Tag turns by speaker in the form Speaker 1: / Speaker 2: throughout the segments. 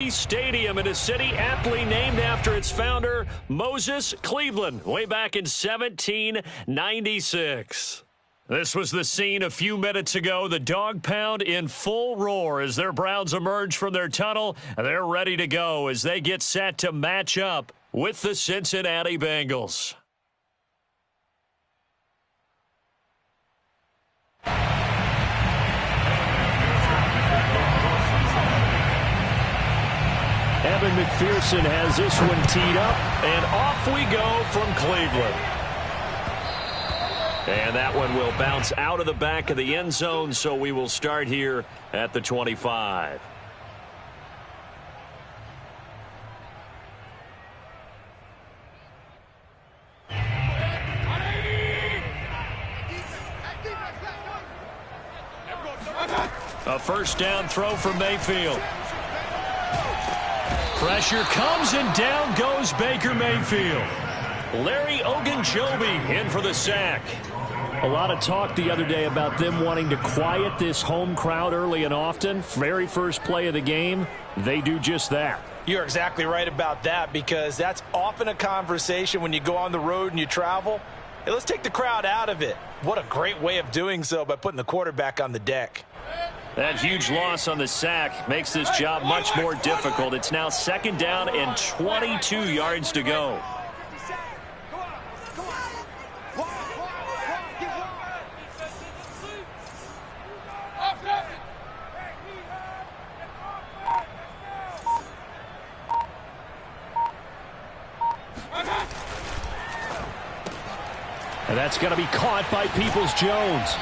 Speaker 1: Stadium in a city aptly named after its founder, Moses Cleveland, way back in 1796. This was the scene a few minutes ago. The dog pound in full roar as their Browns emerge from their tunnel. They're ready to go as they get set to match up with the Cincinnati Bengals. Evan McPherson has this one teed up, and off we go from Cleveland. And that one will bounce out of the back of the end zone, so we will start here at the 25. A first down throw from Mayfield. Pressure comes, and down goes Baker Mayfield. Larry Ogunjobi in for the sack. A lot of talk the other day about them wanting to quiet this home crowd early and often. Very first play of the game, they do just that.
Speaker 2: You're exactly right about that, because that's often a conversation when you go on the road and you travel. Hey, let's take the crowd out of it. What a great way of doing so by putting the quarterback on the deck.
Speaker 1: That huge loss on the sack makes this job much more difficult. It's now second down and 22 yards to go. And that's going to be caught by Peoples-Jones.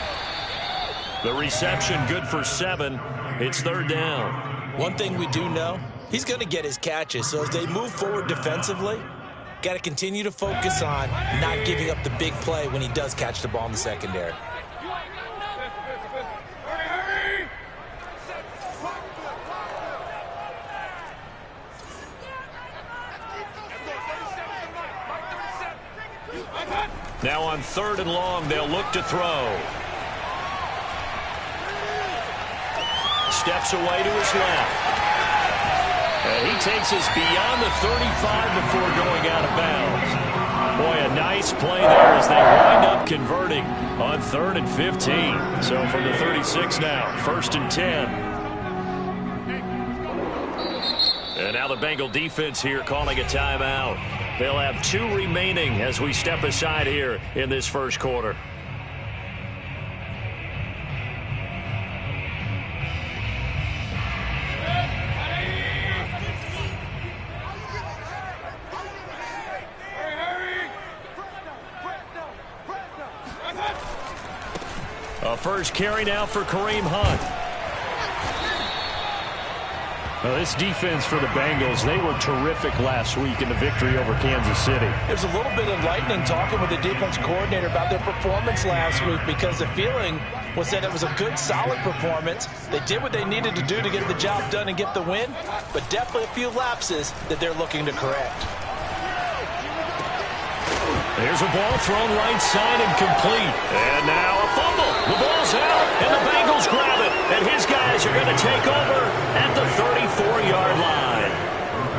Speaker 1: The reception good for 7. It's third down.
Speaker 2: One thing we do know, he's going to get his catches. So as they move forward defensively, got to continue to focus on not giving up the big play when he does catch the ball in the secondary.
Speaker 1: Now on third and long, they'll look to throw. Steps away to his left. And he takes us beyond the 35 before going out of bounds. Boy, a nice play there as they wind up converting on 3rd and 15. So from the 36 now, 1st and 10. And now the Bengal defense here calling a timeout. They'll have 2 remaining as we step aside here in this first quarter. A first carry now for Kareem Hunt. Well, this defense for the Bengals, they were terrific last week in the victory over Kansas City.
Speaker 2: There's a little bit of lightning talking with the defense coordinator about their performance last week, because the feeling was that it was a good, solid performance. They did what they needed to do to get the job done and get the win, but definitely a few lapses that they're looking to correct.
Speaker 1: There's a ball thrown right side and complete. And now a fumble. The ball's out, and the Bengals grab it. And his guys are going to take over at the 34-yard line.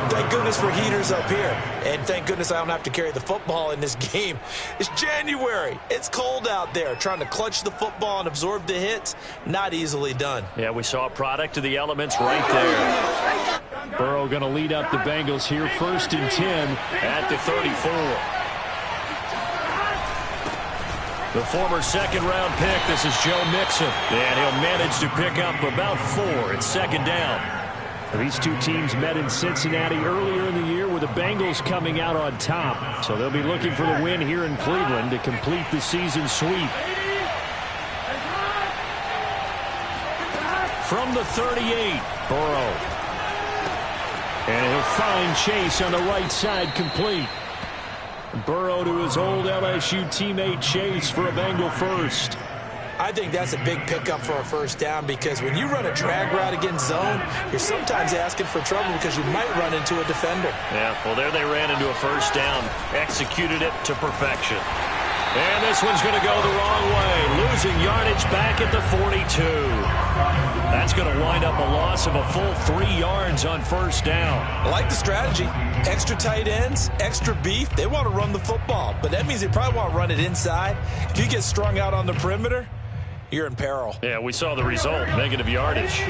Speaker 2: Thank goodness for heaters up here. And thank goodness I don't have to carry the football in this game. It's January. It's cold out there. Trying to clutch the football and absorb the hits, not easily done.
Speaker 1: Yeah, we saw a product of the elements right there. Burrow going to lead up the Bengals here, 1st and 10 at the 34. The former second-round pick, this is Joe Mixon. And he'll manage to pick up about 4. It's second down. These two teams met in Cincinnati earlier in the year with the Bengals coming out on top. So they'll be looking for the win here in Cleveland to complete the season sweep. From the 38, Burrow. And he'll find Chase on the right side, complete. Burrow to his old LSU teammate Chase for a Bengal first.
Speaker 2: I think that's a big pickup for a first down, because when you run a drag route against zone, you're sometimes asking for trouble because you might run into a defender.
Speaker 1: Yeah, well, there they ran into a first down, executed it to perfection. And this one's going to go the wrong way. Losing yardage back at the 42. That's going to wind up a loss of a full 3 yards on first down.
Speaker 2: I like the strategy. Extra tight ends, extra beef. They want to run the football, but that means they probably want to run it inside. If you get strung out on the perimeter, you're in peril.
Speaker 1: Yeah, we saw the result, negative yardage.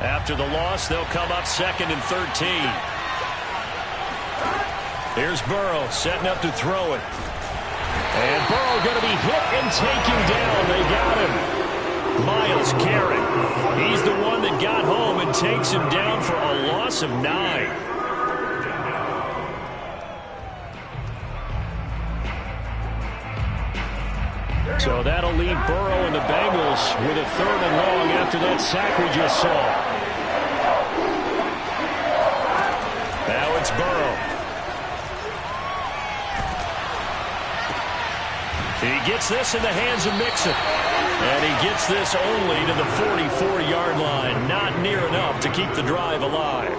Speaker 1: After the loss, they'll come up 2nd and 13. Here's Burrow setting up to throw it. And Burrow going to be hit and taken down. They got him. Myles Garrett. He's the one that got home and takes him down for a loss of 9. So that'll leave Burrow and the Bengals with a 3rd and long after that sack we just saw. Now it's Burrow. He gets this in the hands of Mixon. And he gets this only to the 44-yard line. Not near enough to keep the drive alive.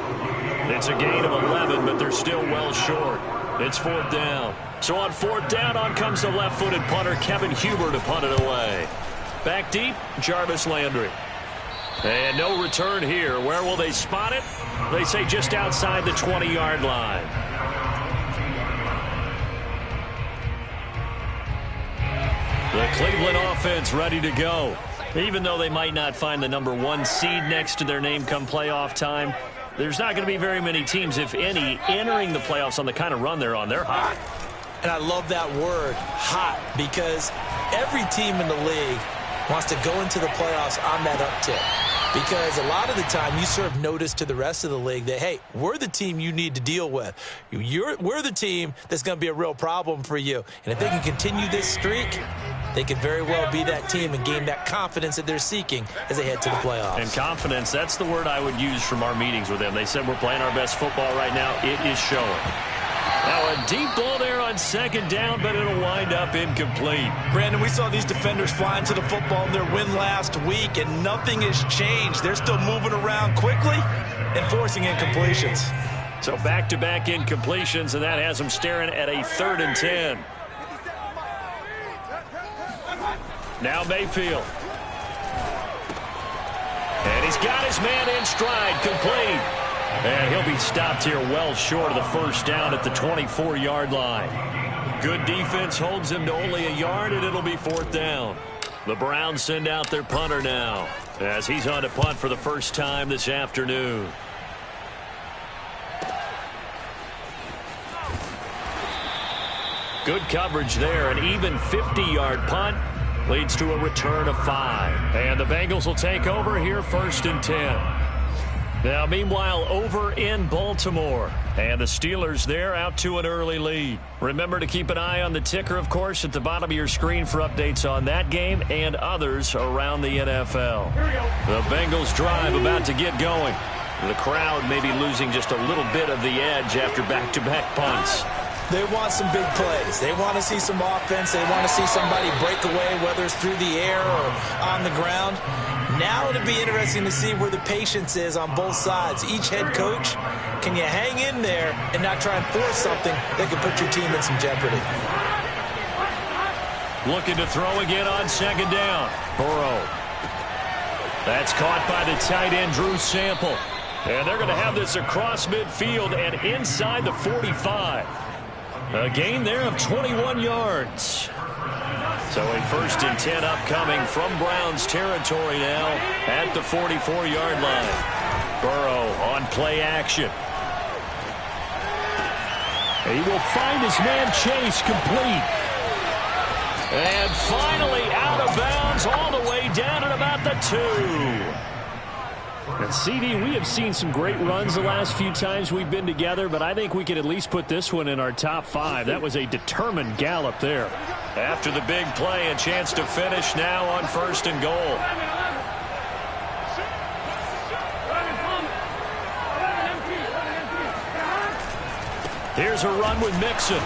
Speaker 1: It's a gain of 11, but they're still well short. It's 4th down. So on 4th down, on comes the left-footed punter, Kevin Huber, to punt it away. Back deep, Jarvis Landry. And no return here. Where will they spot it? They say just outside the 20-yard line. The Cleveland offense ready to go. Even though they might not find the number 1 seed next to their name come playoff time, there's not going to be very many teams, if any, entering the playoffs on the kind of run they're on. They're hot.
Speaker 2: And I love that word, hot, because every team in the league wants to go into the playoffs on that uptick. Because a lot of the time you serve notice to the rest of the league that, hey, we're the team you need to deal with. We're the team that's going to be a real problem for you. And if they can continue this streak, they could very well be that team and gain that confidence that they're seeking as they head to the playoffs.
Speaker 1: And confidence, that's the word I would use from our meetings with them. They said we're playing our best football right now. It is showing. Now a deep ball there on 2nd down, but it'll wind up incomplete.
Speaker 2: Brandon, we saw these defenders flying to the football in their win last week, and nothing has changed. They're still moving around quickly and forcing incompletions.
Speaker 1: So back-to-back incompletions, and that has them staring at a 3rd and 10. Now Mayfield. And he's got his man in stride, complete. And he'll be stopped here well short of the first down at the 24-yard line. Good defense holds him to only a yard, and it'll be 4th down. The Browns send out their punter now as he's on to punt for the first time this afternoon. Good coverage there, an even 50-yard punt. Leads to a return of 5. And the Bengals will take over here 1st and 10. Now, meanwhile, over in Baltimore. And the Steelers there out to an early lead. Remember to keep an eye on the ticker, of course, at the bottom of your screen for updates on that game and others around the NFL. The Bengals drive about to get going. The crowd may be losing just a little bit of the edge after back-to-back punts.
Speaker 2: They want some big plays. They want to see some offense. They want to see somebody break away, whether it's through the air or on the ground. Now it'll be interesting to see where the patience is on both sides. Each head coach, can you hang in there and not try and force something that could put your team in some jeopardy?
Speaker 1: Looking to throw again on 2nd down. Burrow. That's caught by the tight end, Drew Sample. And they're going to have this across midfield and inside the 45. A gain there of 21 yards. So a 1st and 10 upcoming from Browns territory now at the 44-yard line. Burrow on play action. He will find his man Chase, complete. And finally out of bounds all the way down at about the 2. And CD, we have seen some great runs the last few times we've been together, but I think we can at least put this one in our top 5. That was a determined gallop there. After the big play, a chance to finish now on 1st and goal. Here's a run with Mixon.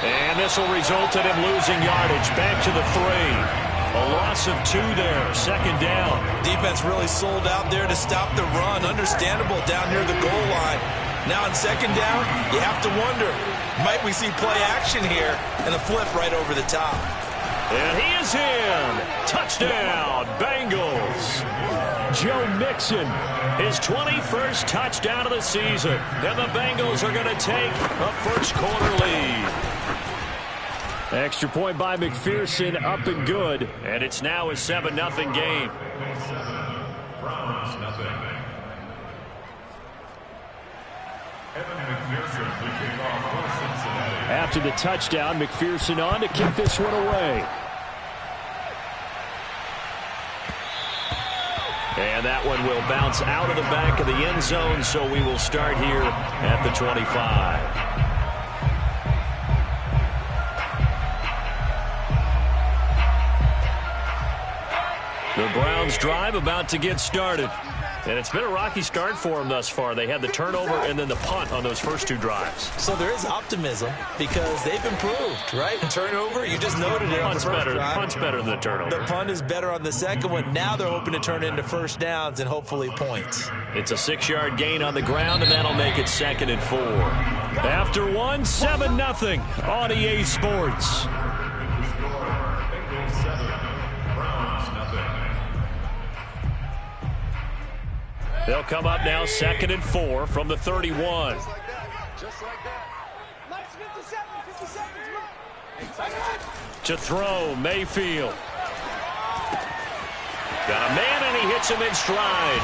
Speaker 1: And this will result in him losing yardage back to the 3. A loss of 2 there, 2nd down.
Speaker 2: Defense really sold out there to stop the run. Understandable down near the goal line. Now on 2nd down, you have to wonder, might we see play action here and a flip right over the top?
Speaker 1: And he is in. Touchdown, Bengals. Joe Mixon, his 21st touchdown of the season. And the Bengals are going to take a first-quarter lead. Extra point by McPherson, up and good. And it's now a 7-0 game. After the touchdown, McPherson on to kick this one away. And that one will bounce out of the back of the end zone, so we will start here at the 25. The Browns drive about to get started. And it's been a rocky start for them thus far. They had the turnover and then the punt on those first two drives.
Speaker 2: So there is optimism because they've improved, right? Turnover, you just noted it on the first drive.
Speaker 1: Punt's better than the turnover.
Speaker 2: The punt is better on the second one. Now they're hoping to turn into first downs and hopefully points.
Speaker 1: It's a 6-yard gain on the ground, and that'll make it 2nd and 4. After one, 7-0 on EA Sports. They'll come up now 2nd and 4 from the 31.
Speaker 3: Just like that. Nice 50 seconds.
Speaker 1: To throw, Mayfield. Got a man, and he hits him in stride.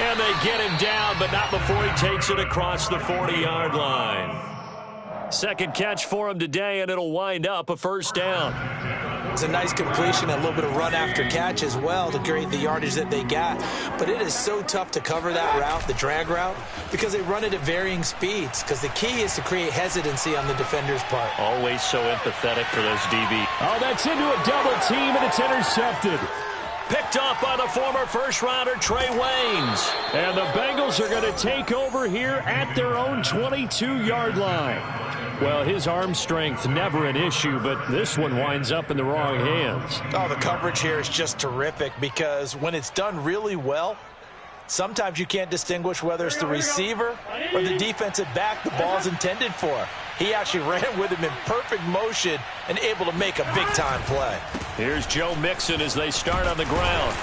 Speaker 1: And they get him down, but not before he takes it across the 40-yard line. Second catch for him today, and it'll wind up a first down.
Speaker 2: It's a nice completion, a little bit of run after catch as well to create the yardage that they got. But it is so tough to cover that route, the drag route, because they run it at varying speeds. Because the key is to create hesitancy on the defender's part.
Speaker 1: Always so empathetic for those DB. Oh, that's into a double team, and it's intercepted. Picked off by the former first-rounder Trey Waynes. And the Bengals are going to take over here at their own 22-yard line. Well, his arm strength, never an issue, but this one winds up in the wrong hands.
Speaker 2: Oh, the coverage here is just terrific because when it's done really well, sometimes you can't distinguish whether it's the receiver or the defensive back the ball's intended for. He actually ran with him in perfect motion and able to make a big-time play.
Speaker 1: Here's Joe Mixon as they start on the ground.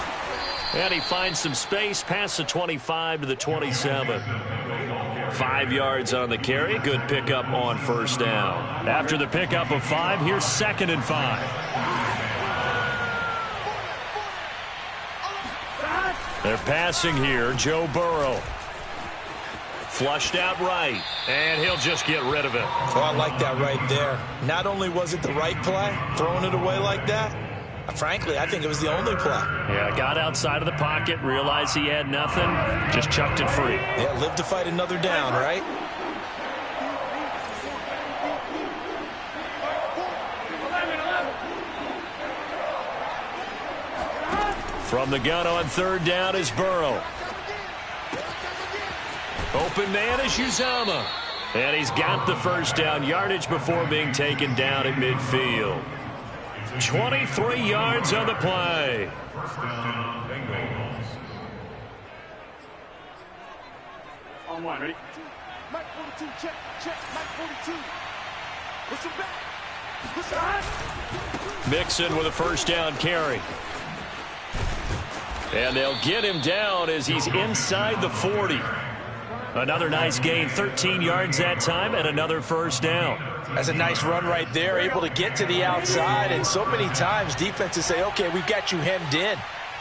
Speaker 1: And he finds some space past the 25 to the 27. 5 yards on the carry. Good pickup on first down. After the pickup of 5, here's 2nd and 5. They're passing here. Joe Burrow. Flushed out right. And he'll just get rid of it.
Speaker 2: Oh, I like that right there. Not only was it the right play, throwing it away like that, frankly, I think it was the only play.
Speaker 1: Yeah, got outside of the pocket, realized he had nothing, just chucked it free.
Speaker 2: Yeah, live to fight another down, right?
Speaker 1: From the gun on 3rd down is Burrow. Open man is Uzomah. And he's got the first down yardage before being taken down at midfield. 23 yards on the play.
Speaker 3: On one, ready? Mike 42, check. Mike 42. Push him back. Push him.
Speaker 1: Mixon with a first down carry. And they'll get him down as he's inside the 40. Another nice gain, 13 yards that time, and another first down.
Speaker 2: That's a nice run right there, able to get to the outside. And so many times defenses say, okay, we've got you hemmed in.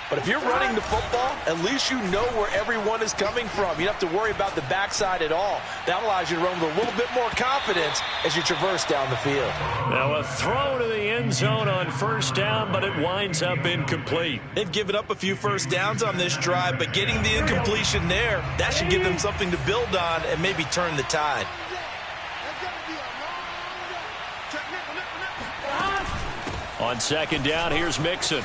Speaker 2: But if you're running the football, at least you know where everyone is coming from. You don't have to worry about the backside at all. That allows you to run with a little bit more confidence as you traverse down the field.
Speaker 1: Now a throw to the end zone on first down, but it winds up incomplete.
Speaker 2: They've given up a few first downs on this drive, but getting the incompletion there, that should give them something to build on and maybe turn the tide.
Speaker 1: On 2nd down, here's Mixon.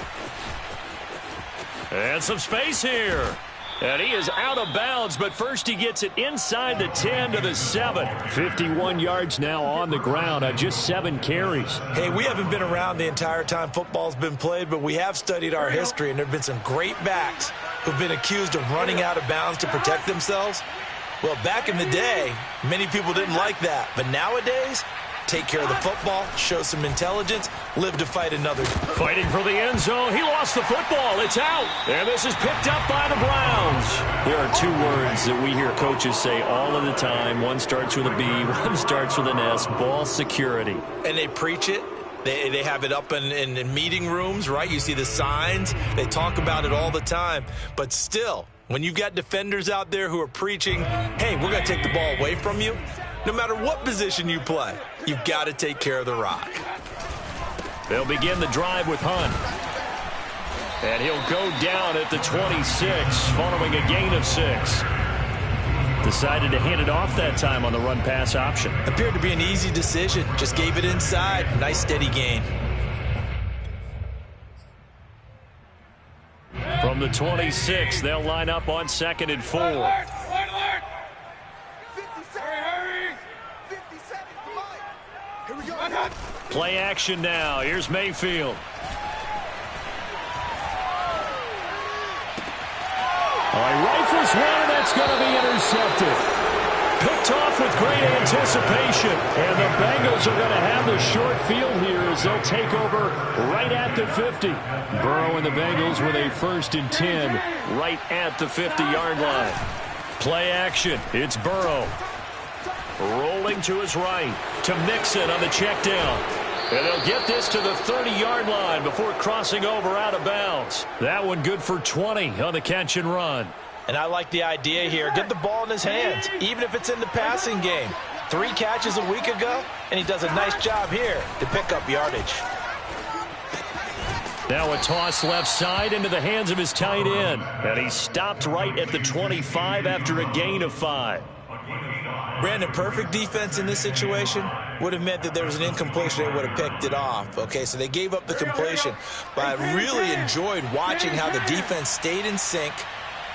Speaker 1: And some space here. And he is out of bounds, but first he gets it inside the 10 to the 7. 51 yards now on the ground on just 7 carries.
Speaker 2: Hey, we haven't been around the entire time football's been played, but we have studied our history, and there have been some great backs who've been accused of running out of bounds to protect themselves. Well, back in the day, many people didn't like that. But nowadays, take care of the football, show some intelligence, live to fight another day.
Speaker 1: Fighting for the end zone. He lost the football. It's out. And this is picked up by the Browns. There are two words that we hear coaches say all of the time. One starts with a B, one starts with an S. Ball security.
Speaker 2: And they preach it. They have it up in meeting rooms, right? You see the signs. They talk about it all the time. But still, when you've got defenders out there who are preaching, hey, we're going to take the ball away from you, no matter what position you play, you've got to take care of the rock.
Speaker 1: They'll begin the drive with Hunt. And he'll go down at the 26 following a gain of 6. Decided to hand it off that time on the run-pass option.
Speaker 2: Appeared to be an easy decision. Just gave it inside. Nice steady gain.
Speaker 1: From the 26, they'll line up on 2nd and 4.
Speaker 3: Alert! 57, come on. Here we go.
Speaker 1: Play action now. Here's Mayfield. He rifles one, and that's going to be intercepted. Picked off with great anticipation. And the Bengals are going to have the short field here as they'll take over right at the 50. Burrow and the Bengals with a 1st and 10 right at the 50-yard line. Play action. It's Burrow. Rolling to his right to Mixon on the check down. And they'll get this to the 30-yard line before crossing over out of bounds. That one good for 20 on the catch and run.
Speaker 2: And I like the idea here. Get the ball in his hands, even if it's in the passing game. 3 catches a week ago, and he does a nice job here to pick up yardage.
Speaker 1: Now a toss left side into the hands of his tight end. And he stopped right at the 25 after a gain of 5.
Speaker 2: Brandon, perfect defense in this situation would have meant that there was an incompletion. They would have picked it off. Okay, so they gave up the completion. But I really enjoyed watching how the defense stayed in sync,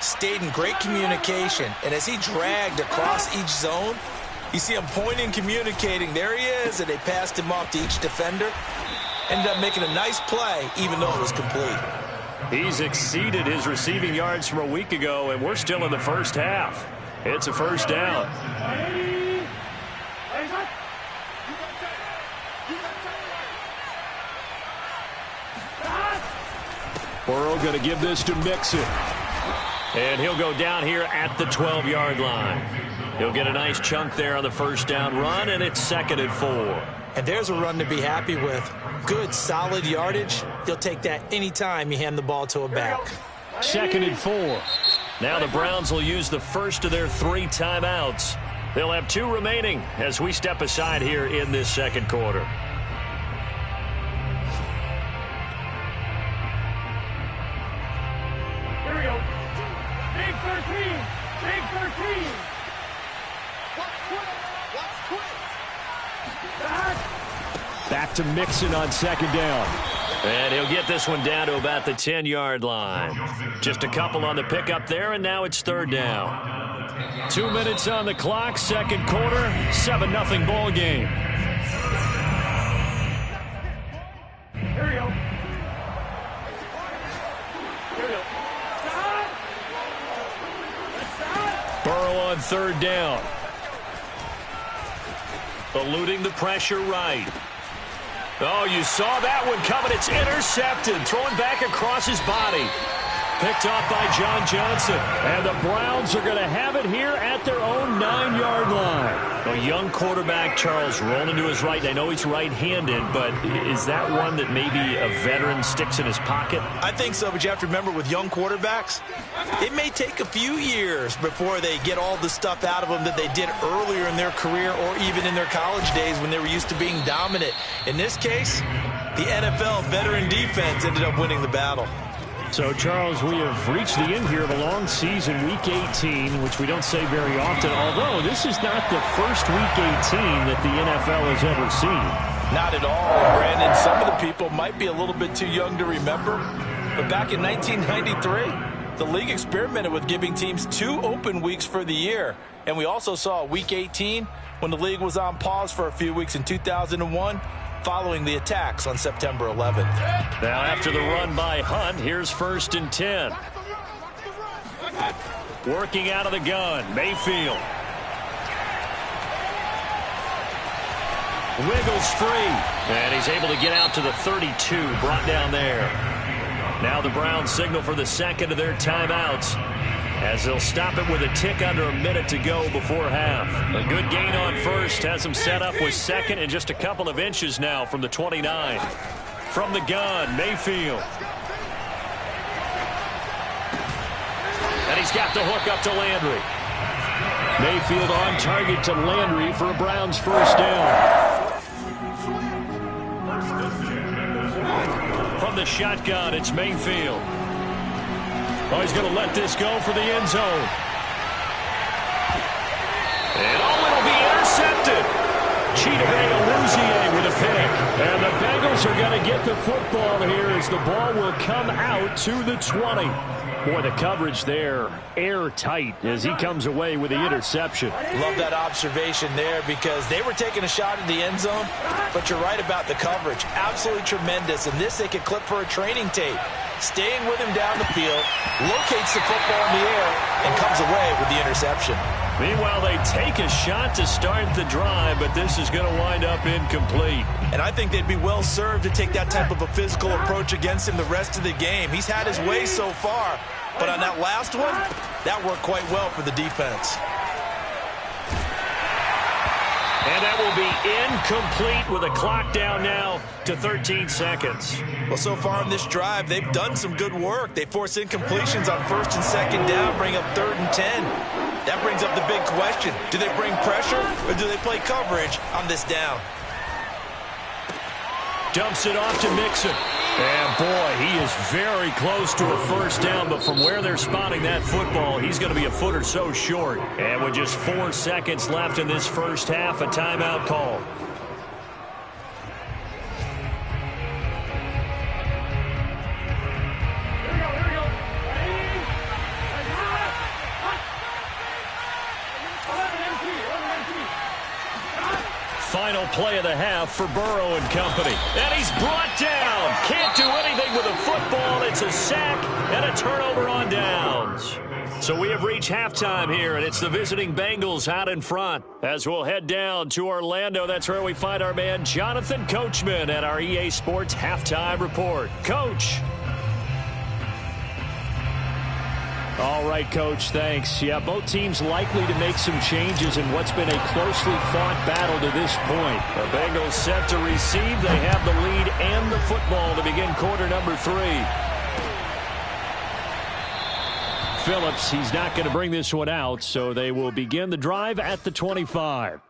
Speaker 2: stayed in great communication. And as he dragged across each zone, you see him pointing, communicating. There he is, and they passed him off to each defender. Ended up making a nice play, even though it was complete.
Speaker 1: He's exceeded his receiving yards from a week ago, and we're still in the first half. It's a 1st down. Burrow going to give this to Mixon. And he'll go down here at the 12-yard line. He'll get a nice chunk there on the 1st down run, and it's 2nd and 4.
Speaker 2: And there's a run to be happy with. Good, solid yardage. He'll take that anytime you hand the ball to a back.
Speaker 1: 2nd and 4. Now the Browns will use the first of their 3 timeouts. They'll have 2 remaining as we step aside here in this 2nd quarter.
Speaker 3: Here we go. Big 13. Big 13.
Speaker 1: Back to Mixon on 2nd down. And he'll get this one down to about the 10-yard line. Just a couple on the pickup there, and now it's 3rd down. 2 minutes on the clock, 2nd quarter, 7-0 ball game.
Speaker 3: Here we go. Here we go.
Speaker 1: Burrow on 3rd down. Eluding the pressure right. Oh, you saw that one coming. It's intercepted. Thrown back across his body. Picked off by John Johnson. And the Browns are going to have it here at their own 9-yard line. A young quarterback, Charles, rolling to his right. I know he's right-handed, but is that one that maybe a veteran sticks in his pocket?
Speaker 2: I think so, but you have to remember with young quarterbacks, it may take a few years before they get all the stuff out of them that they did earlier in their career or even in their college days when they were used to being dominant. In this case, the NFL veteran defense ended up winning the battle.
Speaker 1: So, Charles, we have reached the end here of a long season, Week 18, which we don't say very often, although this is not the first Week 18 that the NFL has ever seen.
Speaker 2: Not at all, Brandon. Some of the people might be a little bit too young to remember, but back in 1993, the league experimented with giving teams 2 open weeks for the year, and we also saw Week 18 when the league was on pause for a few weeks in 2001, following the attacks on September 11th.
Speaker 1: Now after the run by Hunt, here's 1st and 10. Working out of the gun, Mayfield. Wiggles free. And he's able to get out to the 32, brought down there. Now the Browns signal for the second of their timeouts, as they'll stop it with a tick under a minute to go before half. A good gain on first has them set up with second and just a couple of inches now from the 29. From the gun, Mayfield. And he's got the hook up to Landry. Mayfield on target to Landry for a Browns first down. From the shotgun, it's Mayfield. Oh, he's going to let this go for the end zone. And it'll be intercepted. Chidobe Awuzie with a pick. And the Bengals are going to get the football here as the ball will come out to the 20. Boy, the coverage there, airtight as he comes away with the interception.
Speaker 2: Love that observation there because they were taking a shot at the end zone, but you're right about the coverage. Absolutely tremendous. And this they could clip for a training tape. Staying with him down the field, locates the football in the air, and comes away with the interception.
Speaker 1: Meanwhile, they take a shot to start the drive, but this is going to wind up incomplete.
Speaker 2: And I think they'd be well served to take that type of a physical approach against him the rest of the game. He's had his way so far, but on that last one, that worked quite well for the defense.
Speaker 1: And that will be incomplete with a clock down now to 13 seconds.
Speaker 2: Well, so far in this drive, they've done some good work. They force incompletions on first and second down, bring up 3rd and 10. That brings up the big question. Do they bring pressure or do they play coverage on this down?
Speaker 1: Dumps it off to Mixon. And, boy, he is very close to a first down, but from where they're spotting that football, he's going to be a foot or so short. And with just 4 seconds left in this first half, a timeout call. Final play of the half for Burrow and company. And he's brought down. Can't do anything with a football. It's a sack and a turnover on downs. So we have reached halftime here, and it's the visiting Bengals out in front. As we'll head down to Orlando, that's where we find our man Jonathan Coachman at our EA Sports Halftime Report. Coach. All right, Coach, thanks. Yeah, both teams likely to make some changes in what's been a closely fought battle to this point. The Bengals set to receive. They have the lead and the football to begin quarter number 3. Phillips, he's not going to bring this one out, so they will begin the drive at the 25.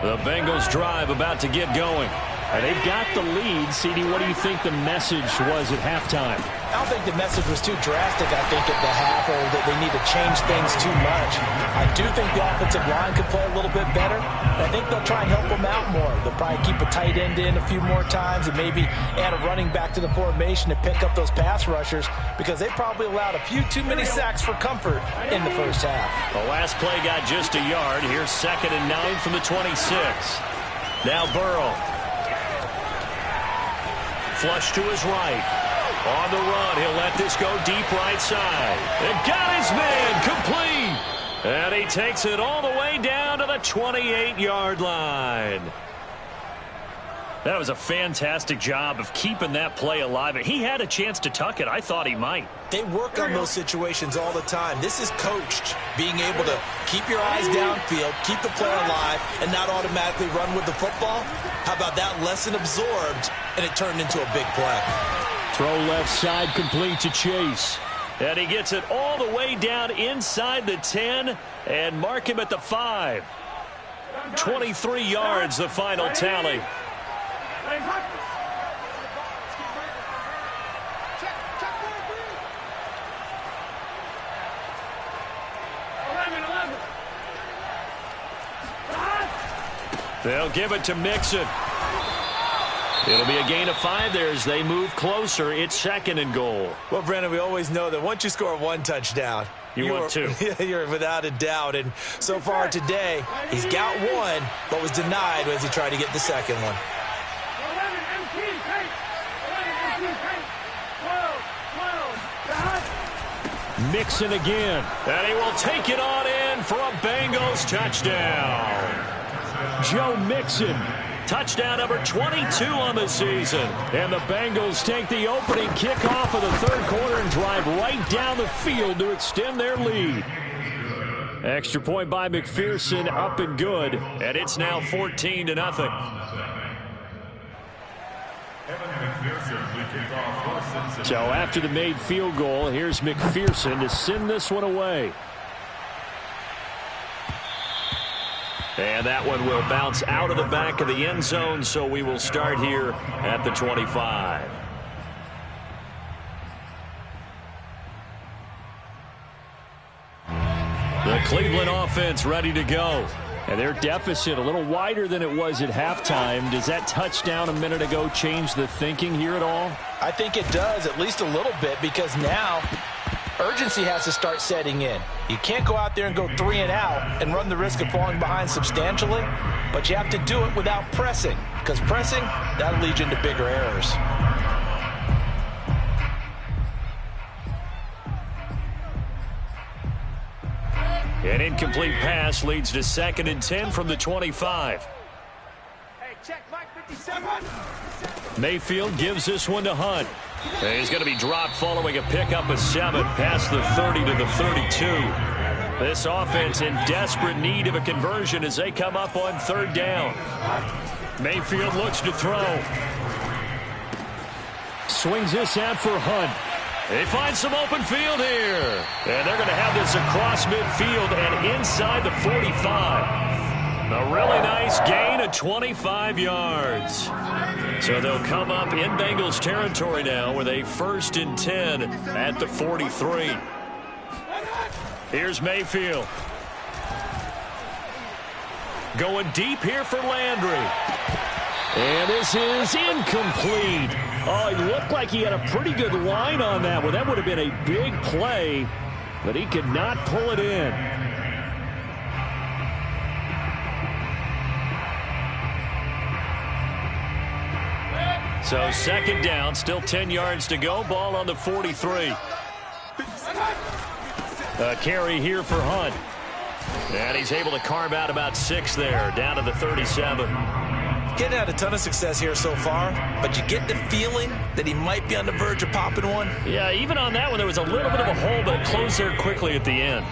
Speaker 1: The Bengals drive about to get going. And they've got the lead. CD, what do you think the message was at halftime?
Speaker 2: I don't think the message was too drastic, I think, at the half, or that they need to change things too much. I do think the offensive line could play a little bit better. I think they'll try and help them out more. They'll probably keep a tight end in a few more times and maybe add a running back to the formation to pick up those pass rushers because they probably allowed a few too many sacks for comfort in the first half.
Speaker 1: The last play got just a yard. Here's 2nd and 9 from the 26. Now Burrow. Flush to his right. On the run, he'll let this go deep right side. And got his man complete. And he takes it all the way down to the 28-yard line. That was a fantastic job of keeping that play alive. He had a chance to tuck it. I thought he might.
Speaker 2: They work on those situations all the time. This is coached, being able to keep your eyes downfield, keep the player alive, and not automatically run with the football. How about that lesson absorbed, and it turned into a big play.
Speaker 1: Throw left side complete to Chase. And he gets it all the way down inside the 10 and mark him at the 5. 23 yards, the final tally. They'll give it to Mixon. It'll be a gain of 5 there as they move closer. It's 2nd and goal.
Speaker 2: Well, Brandon, we always know that once you score 1 touchdown,
Speaker 1: You want two.
Speaker 2: You're without a doubt. And so far today, he's got one, but was denied as he tried to get the second one.
Speaker 1: Mixon again. And he will take it on in for a Bengals touchdown. Joe Mixon. Touchdown number 22 on the season. And the Bengals take the opening kickoff of the third quarter and drive right down the field to extend their lead. Extra point by McPherson, up and good. And it's now 14-0. So after the made field goal, here's McPherson to send this one away. And that one will bounce out of the back of the end zone, so we will start here at the 25. The Cleveland offense ready to go. And their deficit a little wider than it was at halftime. Does that touchdown a minute ago change the thinking here at all?
Speaker 2: I think it does, at least a little bit, because now urgency has to start setting in. You can't go out there and go 3 and out and run the risk of falling behind substantially, but you have to do it without pressing, because pressing, that'll lead you into bigger errors.
Speaker 1: An incomplete pass leads to 2nd and 10 from the 25.
Speaker 3: Hey, check Mike 57.
Speaker 1: Mayfield gives this one to Hunt. And he's going to be dropped following a pickup of 7 past the 30 to the 32. This offense in desperate need of a conversion as they come up on 3rd down. Mayfield looks to throw. Swings this out for Hunt. They find some open field here. And they're going to have this across midfield and inside the 45. A really nice gain of 25 yards. So they'll come up in Bengals territory now with a 1st and 10 at the 43. Here's Mayfield. Going deep here for Landry. And this is incomplete. Oh, he looked like he had a pretty good line on that one. That would have been a big play, but he could not pull it in. So 2nd down, still 10 yards to go. Ball on the 43. A carry here for Hunt. And he's able to carve out about 6 there, down to the 37.
Speaker 2: Getting had a ton of success here so far, but you get the feeling that he might be on the verge of popping one.
Speaker 1: Yeah, even on that one, there was a little bit of a hole, but it closed there quickly at the end.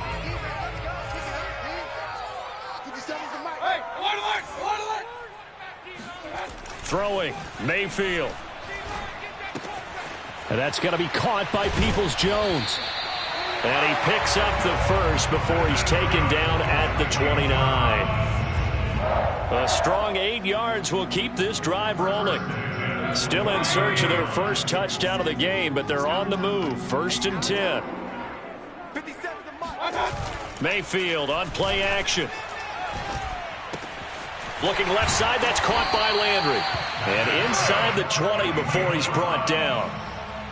Speaker 1: Throwing, Mayfield. And that's going to be caught by Peoples-Jones. And he picks up the first before he's taken down at the 29. A strong 8 yards will keep this drive rolling. Still in search of their first touchdown of the game, but they're on the move. 1st and 10. Mayfield on play action. Looking left side, that's caught by Landry. And inside the 20 before he's brought down.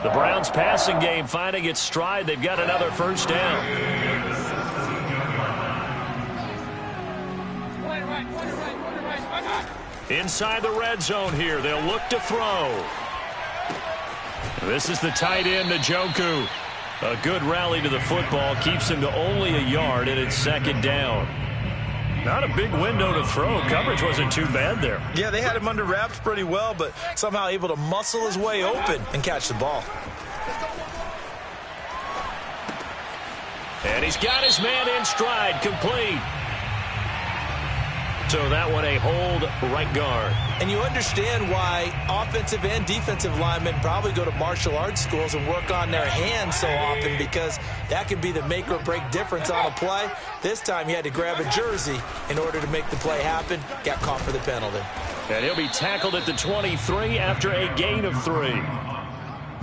Speaker 1: The Browns passing game finding its stride. They've got another 1st down. Inside the red zone here. They'll look to throw. This is the tight end, Njoku. A good rally to the football. Keeps him to only a yard, and it's 2nd down. Not a big window to throw. Coverage wasn't too bad there.
Speaker 2: Yeah, they had him under wraps pretty well, but somehow able to muscle his way open and catch the ball.
Speaker 1: And he's got his man in stride, complete. So that one a hold right guard.
Speaker 2: And you understand why offensive and defensive linemen probably go to martial arts schools and work on their hands so often, because that can be the make or break difference on a play. This time he had to grab a jersey in order to make the play happen. Got caught for the penalty.
Speaker 1: And he'll be tackled at the 23 after a gain of 3.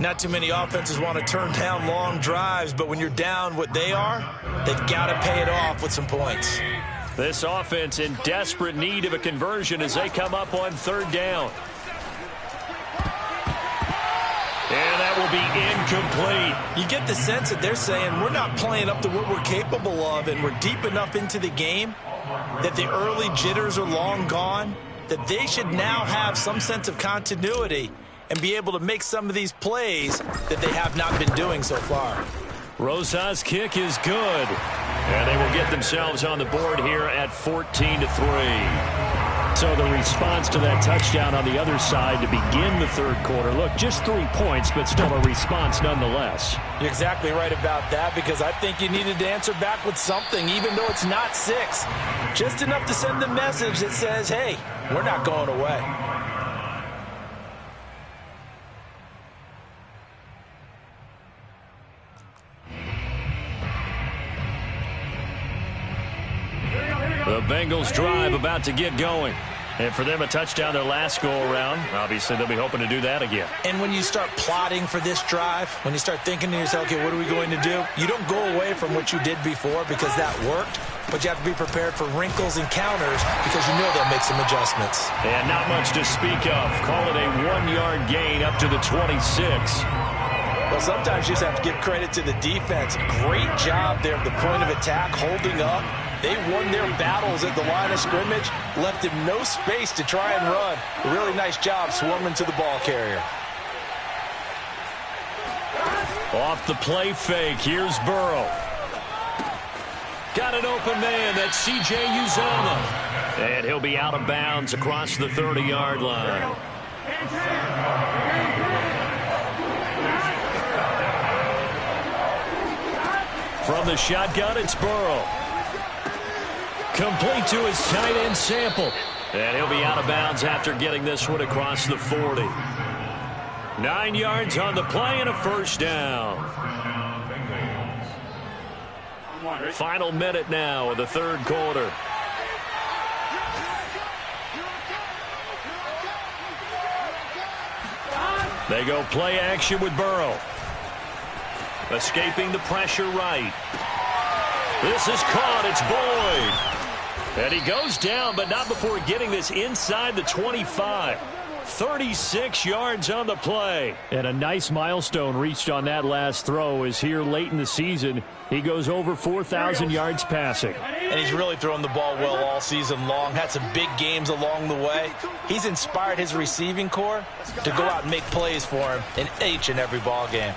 Speaker 2: Not too many offenses want to turn down long drives, but when you're down what they are, they've got to pay it off with some points.
Speaker 1: This offense in desperate need of a conversion as they come up on 3rd down. And that will be incomplete.
Speaker 2: You get the sense that they're saying we're not playing up to what we're capable of, and we're deep enough into the game that the early jitters are long gone, that they should now have some sense of continuity and be able to make some of these plays that they have not been doing so far.
Speaker 1: Rosa's kick is good. And they will get themselves on the board here at 14-3. So the response to that touchdown on the other side to begin the third quarter. Look, just 3 points, but still a response nonetheless.
Speaker 2: You're exactly right about that, because I think you needed to answer back with something, even though it's not 6. Just enough to send the message that says, hey, we're not going away.
Speaker 1: The Bengals drive about to get going. And for them, a touchdown their last go-around. Obviously, they'll be hoping to do that again.
Speaker 2: And when you start plotting for this drive, when you start thinking to yourself, okay, what are we going to do? You don't go away from what you did before because that worked, but you have to be prepared for wrinkles and counters because you know they'll make some adjustments.
Speaker 1: And not much to speak of. Call it a 1-yard gain up to the 26.
Speaker 2: Well, sometimes you just have to give credit to the defense. Great job there at the point of attack, holding up. They won their battles at the line of scrimmage, left him no space to try and run. A really nice job swarming to the ball carrier.
Speaker 1: Off the play fake, here's Burrow. Got an open man, that's C.J. Uzomah. And he'll be out of bounds across the 30-yard line. From the shotgun, it's Burrow. Complete to his tight end Sample. And he'll be out of bounds after getting this one across the 40. 9 yards on the play and a first down. Final minute now of the third quarter. They go play action with Burrow. Escaping the pressure right. This is caught. It's Boyd. And he goes down, but not before getting this inside the 25. 36 yards on the play. And a nice milestone reached on that last throw is here late in the season. He goes over 4,000 yards passing.
Speaker 2: And he's really thrown the ball well all season long. Had some big games along the way. He's inspired his receiving corps to go out and make plays for him in each and every ball game.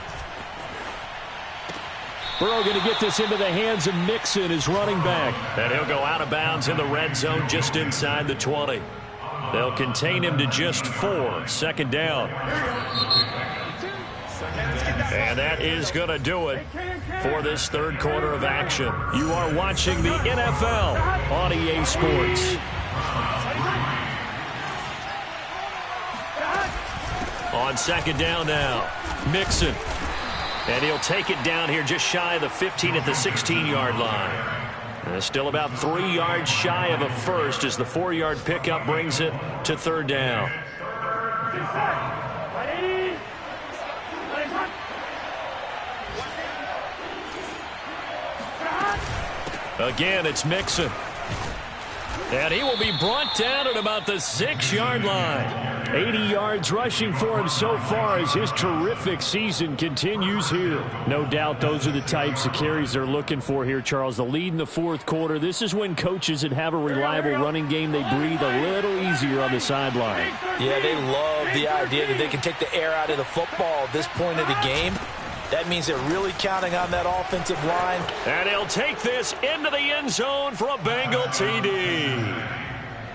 Speaker 1: Burrow going to get this into the hands of Mixon, his running back. And he'll go out of bounds in the red zone just inside the 20. They'll contain him to just 4. Second down. And that is going to do it for this third quarter of action. You are watching the NFL on EA Sports. On second down now, Mixon. And he'll take it down here just shy of the 15 at the 16-yard line. And still about 3 yards shy of a first as the 4-yard pickup brings it to third down. Again, it's Mixon. And he will be brought down at about the 6-yard line. 80 yards rushing for him so far as his terrific season continues here. No doubt those are the types of carries they're looking for here, Charles. The lead in the fourth quarter. This is when coaches that have a reliable running game, they breathe a little easier on the sideline.
Speaker 2: Yeah, they love the idea that they can take the air out of the football at this point of the game. That means they're really counting on that offensive line.
Speaker 1: And he'll take this into the end zone for a Bengal TD.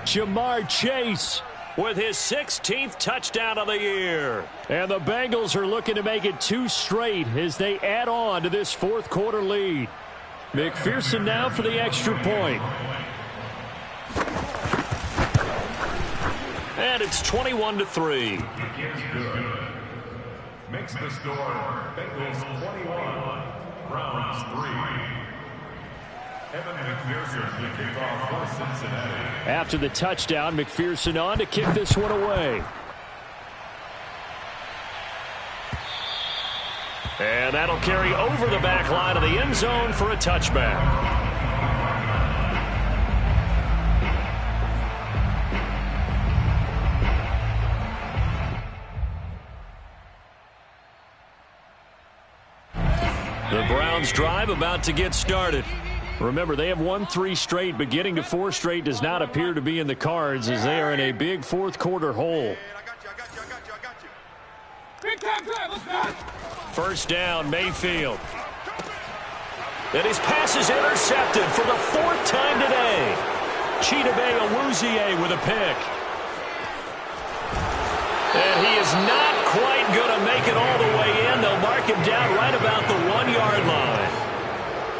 Speaker 1: Jamar Chase with his 16th touchdown of the year. And the Bengals are looking to make it 2 straight as they add on to this fourth quarter lead. McPherson now for the extra point. And it's 21-3.
Speaker 4: Makes the score Bengals 21, Browns 3. Evan McPherson to kick off for Cincinnati.
Speaker 1: After the touchdown, McPherson on to kick this one away. And that'll carry over the back line of the end zone for a touchback. Browns drive about to get started. Remember, they have won 3 straight, but getting to 4 straight does not appear to be in the cards as they are in a big fourth-quarter hole. First down, Mayfield. And his pass is intercepted for the 4th time today. Chidobe Awuzie with a pick. And he is not quite going to make it all the way in. They'll mark him down right about the 1-yard line.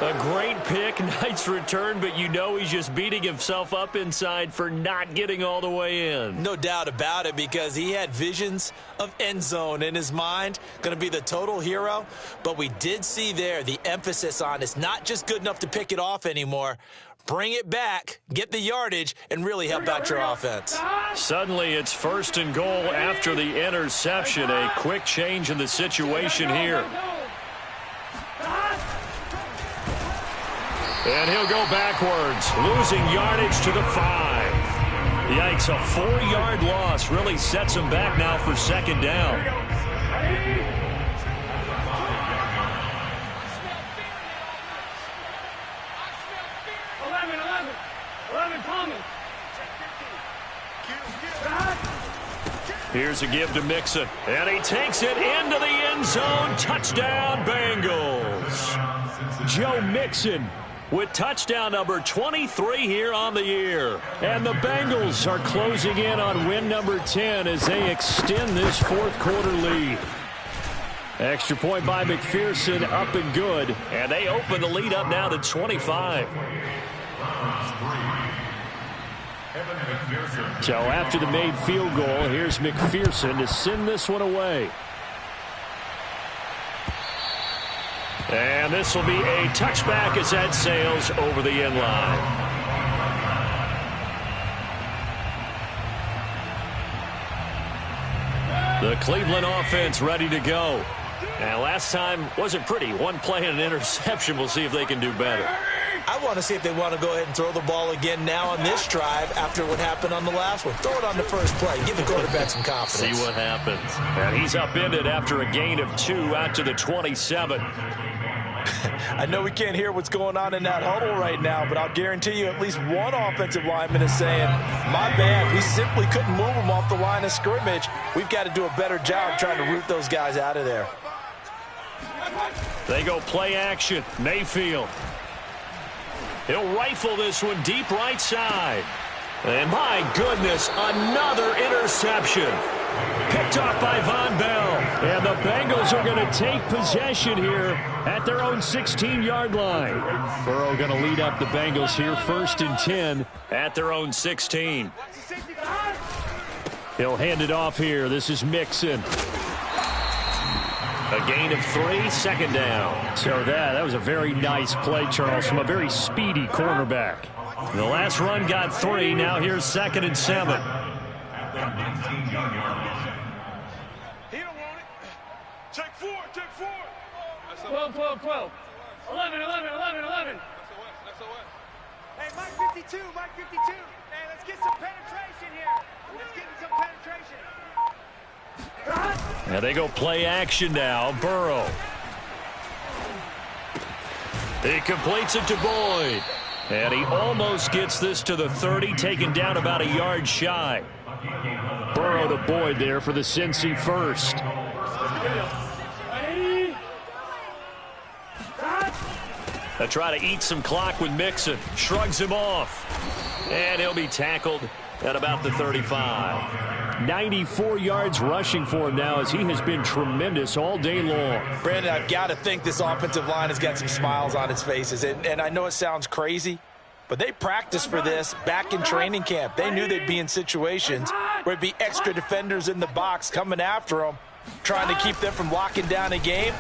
Speaker 1: A great pick, nice return, but you know he's just beating himself up inside for not getting all the way in.
Speaker 2: No doubt about it, because he had visions of end zone in his mind, going to be the total hero. But we did see there the emphasis on it's not just good enough to pick it off anymore. Bring it back, get the yardage, and really help out your offense.
Speaker 1: Suddenly it's 1st and goal after the interception. A quick change in the situation here. And he'll go backwards, losing yardage to the 5. Yikes, a 4-yard loss really sets him back now for 2nd down. Here's a give to Mixon, and he takes it into the end zone. Touchdown, Bengals. Joe Mixon with touchdown number 23 here on the year. And the Bengals are closing in on win number 10 as they extend this 4th-quarter lead. Extra point by McPherson, up and good. And they open the lead up now to 25. So after the made field goal, here's McPherson to send this one away. And this will be a touchback as that sails over the end line. The Cleveland offense ready to go. And last time wasn't pretty. 1 play and an interception. We'll see if they can do better.
Speaker 2: I want to see if they want to go ahead and throw the ball again now on this drive after what happened on the last one. Throw it on the first play. Give the quarterback some confidence.
Speaker 1: See what happens. And he's upended after a gain of 2 out to the 27.
Speaker 2: I know we can't hear what's going on in that huddle right now, but I'll guarantee you at least one offensive lineman is saying, my bad, we simply couldn't move them off the line of scrimmage. We've got to do a better job trying to root those guys out of there.
Speaker 1: They go play action. Mayfield. He'll rifle this one deep right side. And my goodness, another interception. Picked off by Von Bell. And the Bengals are going to take possession here at their own 16-yard line. Burrow going to lead up the Bengals here, 1st and 10 at their own 16. He'll hand it off here. This is Mixon. A gain of 3, 2nd down. So that was a very nice play, Charles, from a very speedy cornerback. The last run got 3. Now here's 2nd and 7.
Speaker 3: He don't want it. Take 4, take 4.
Speaker 5: 12, 12, 12. 11, 11, 11, 11.
Speaker 3: Hey, Mike 52, Mike 52. Hey, let's get some penetration here. Let's get some penetration.
Speaker 1: And they go play action now. Burrow. He completes it to Boyd. And he almost gets this to the 30, taken down about a yard shy. Burrow to Boyd there for the Cincy first. They try to eat some clock with Mixon. Shrugs him off. And he'll be tackled at about the 35. 94 yards rushing for him now as he has been tremendous all day long.
Speaker 2: Brandon, I've got to think this offensive line has got some smiles on its faces. And I know it sounds crazy, but they practiced for this back in training camp. They knew they'd be in situations where it'd be extra defenders in the box coming after them, trying to keep them from locking down a game.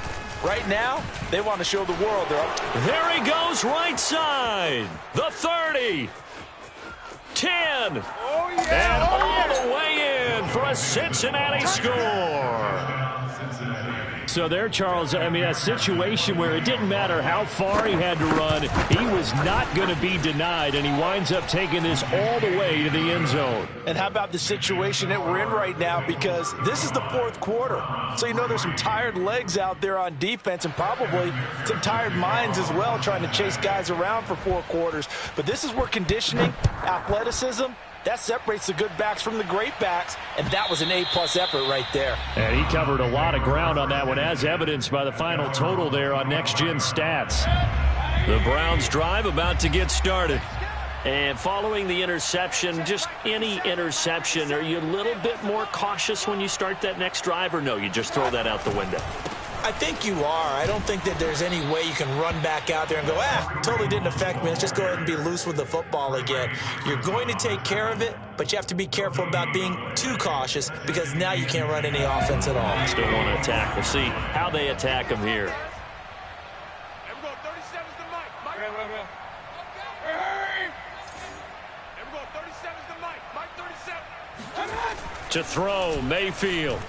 Speaker 2: Right now, they want to show the world they're up.
Speaker 1: There he goes right side. The 30. 10.
Speaker 3: Oh, yeah.
Speaker 1: And all the way in for a Cincinnati score. so there, Charles. I mean, a situation where it didn't matter how far he had to run. He was not going to be denied, and he winds up taking this all the way to the end zone.
Speaker 2: And how about the situation that we're in right now? Because this is the fourth quarter. So, you know, there's some tired legs out there on defense and probably some tired minds as well trying to chase guys around for 4 quarters. But this is where conditioning, athleticism, that separates the good backs from the great backs, and that was an A-plus effort right there.
Speaker 1: And he covered a lot of ground on that one, as evidenced by the final total there on Next Gen Stats. The Browns drive about to get started. And following the interception, just any interception, are you a little bit more cautious when you start that next drive, or no, you just throw that out the window?
Speaker 2: I think you are. I don't think that there's any way you can run back out there and go, totally didn't affect me. Let's just go ahead and be loose with the football again. You're going to take care of it, but you have to be careful about being too cautious because now you can't run any offense at all.
Speaker 1: Still want to attack. We'll see how they attack him here.
Speaker 3: Everyone, 37's the mic. Mike. Everyone, 37's the mic. Mike 37.
Speaker 1: To throw, Mayfield.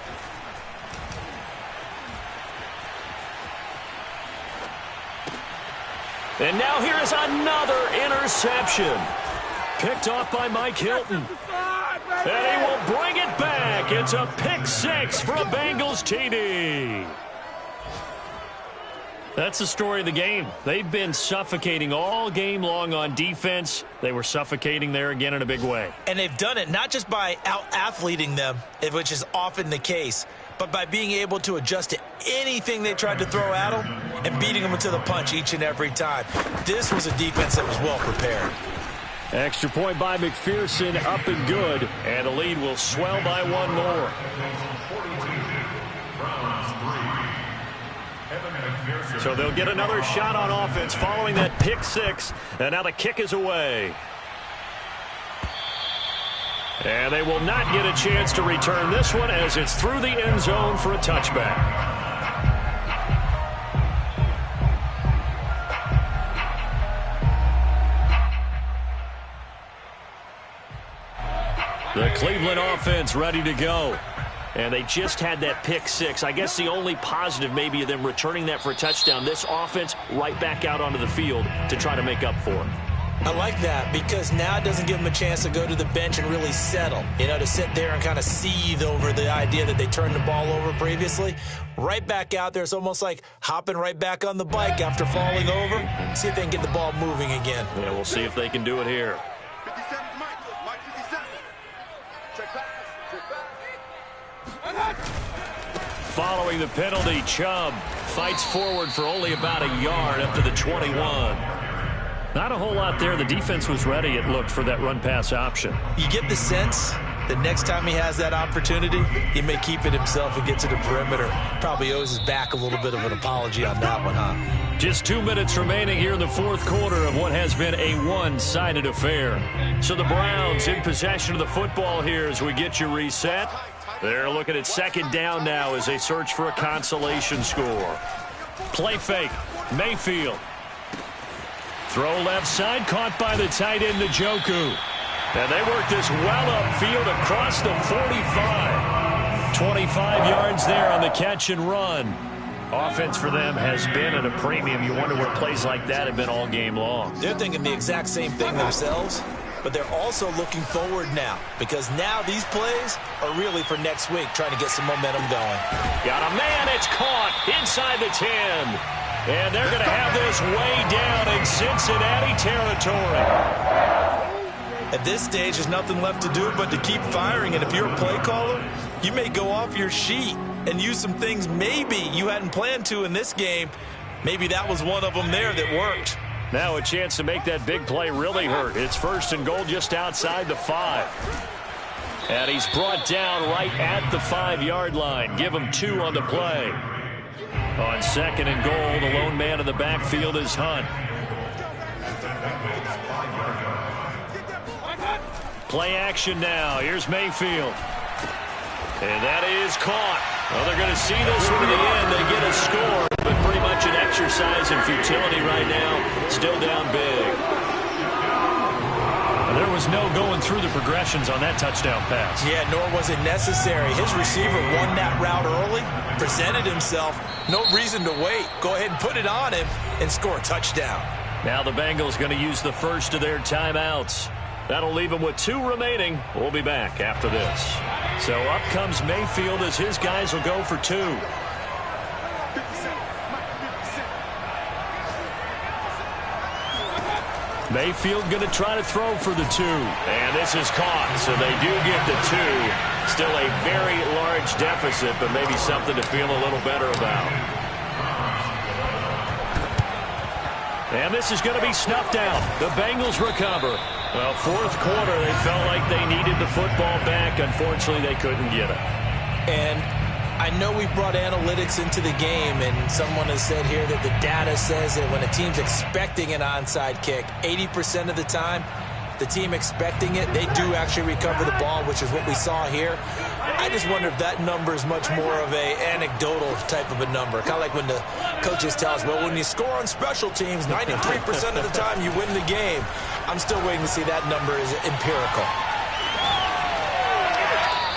Speaker 1: And now here is another interception. Picked off by Mike Hilton. And he will bring it back. It's a pick 6 for a Bengals TD. That's the story of the game. They've been suffocating all game long on defense. They were suffocating there again in a big way.
Speaker 2: And they've done it not just by out-athleting them, which is often the case, but by being able to adjust to anything they tried to throw at them and beating them to the punch each and every time. This was a defense that was well prepared.
Speaker 1: Extra point by McPherson, up and good. And the lead will swell by 1 more. So they'll get another shot on offense following that pick 6. And now the kick is away. And they will not get a chance to return this one as it's through the end zone for a touchback. The Cleveland offense ready to go. And they just had that pick 6. I guess the only positive maybe of them returning that for a touchdown. This offense right back out onto the field to try to make up for it.
Speaker 2: I like that because now it doesn't give them a chance to go to the bench and really settle. You know, to sit there and kind of seethe over the idea that they turned the ball over previously. Right back out there. It's almost like hopping right back on the bike after falling over. See if they can get the ball moving again.
Speaker 1: Yeah, we'll see if they can do it here.
Speaker 3: 57's Mike. Mike 57. Check pass.
Speaker 1: Following the penalty, Chubb fights forward for only about a yard up to the 21. Not a whole lot there. The defense was ready, it looked, for that run-pass option.
Speaker 2: You get the sense that next time he has that opportunity, he may keep it himself and get to the perimeter. Probably owes his back a little bit of an apology on that one, huh?
Speaker 1: Just 2 minutes remaining here in the fourth quarter of what has been a one-sided affair. So the Browns in possession of the football here as we get you reset. They're looking at second down now as they search for a consolation score. Play fake. Mayfield. Throw left side, caught by the tight end, Njoku. And they work this well upfield across the 45. 25 yards there on the catch and run. Offense for them has been at a premium. You wonder where plays like that have been all game long.
Speaker 2: They're thinking the exact same thing themselves, but they're also looking forward now because now these plays are really for next week, trying to get some momentum going.
Speaker 1: Got a man, it's caught inside the 10. And they're going to have this way down in Cincinnati territory.
Speaker 2: At this stage, there's nothing left to do but to keep firing. And if you're a play caller, you may go off your sheet and use some things maybe you hadn't planned to in this game. Maybe that was one of them there that worked.
Speaker 1: Now a chance to make that big play really hurt. It's first and goal just outside the 5. And he's brought down right at the 5-yard line. Give him 2 on the play. On second and goal, the lone man in the backfield is Hunt. Play action now. Here's Mayfield. And that is caught. Well, they're going to see this one to the end. They get a score, but pretty much an exercise in futility right now. Still down big. And there was no going through the progressions on that touchdown pass.
Speaker 2: Yeah, nor was it necessary. His receiver won that route early, presented himself. No reason to wait. Go ahead and put it on him and score a touchdown.
Speaker 1: Now the Bengals going to use the first of their timeouts. That'll leave them with 2 remaining. We'll be back after this. So up comes Mayfield as his guys will go for 2. Mayfield going to try to throw for the 2. And this is caught, so they do get the 2. Still a very large deficit, but maybe something to feel a little better about. And this is going to be snuffed out. The Bengals recover. Well, fourth quarter, they felt like they needed the football back. Unfortunately, they couldn't get it.
Speaker 2: And I know we brought analytics into the game, and someone has said here that the data says that when a team's expecting an onside kick, 80% of the time, the team expecting it, they do actually recover the ball, which is what we saw here. I just wonder if that number is much more of a anecdotal type of a number. Kind of like when the coaches tell us, well, when you score on special teams, 93% of the time you win the game. I'm still waiting to see that number is empirical.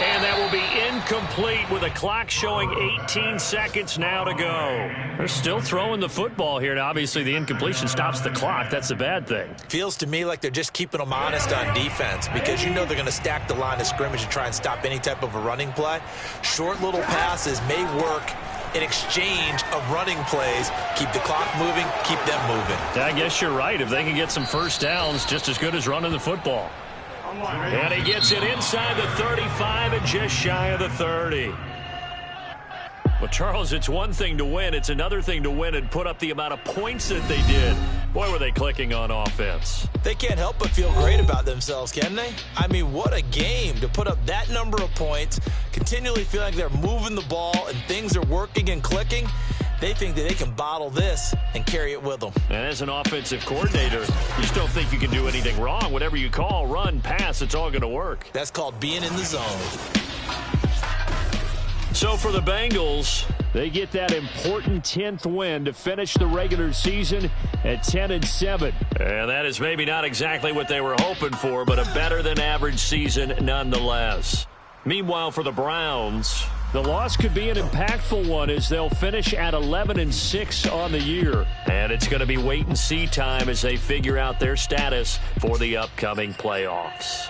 Speaker 1: And that will be incomplete with a clock showing 18 seconds now to go. They're still throwing the football here. Now, obviously, the incompletion stops the clock. That's a bad thing.
Speaker 2: Feels to me like they're just keeping them honest on defense because you know they're going to stack the line of scrimmage and try and stop any type of a running play. Short little passes may work in exchange of running plays. Keep the clock moving, keep them moving.
Speaker 1: I guess you're right. If they can get some first downs, just as good as running the football. And he gets it inside the 35 and just shy of the 30. Well, Charles, it's one thing to win. It's another thing to win and put up the amount of points that they did. Boy, were they clicking on offense.
Speaker 2: They can't help but feel great about themselves, can they? I mean, what a game to put up that number of points, continually feel like they're moving the ball and things are working and clicking. They think that they can bottle this and carry it with them.
Speaker 1: And as an offensive coordinator, you just don't think you can do anything wrong. Whatever you call, run, pass, it's all going to work.
Speaker 2: That's called being in the zone.
Speaker 1: So for the Bengals, they get that important 10th win to finish the regular season at 10-7. And that is maybe not exactly what they were hoping for, but a better than average season nonetheless. Meanwhile, for the Browns, the loss could be an impactful one as they'll finish at 11-6 on the year. And it's going to be wait and see time as they figure out their status for the upcoming playoffs.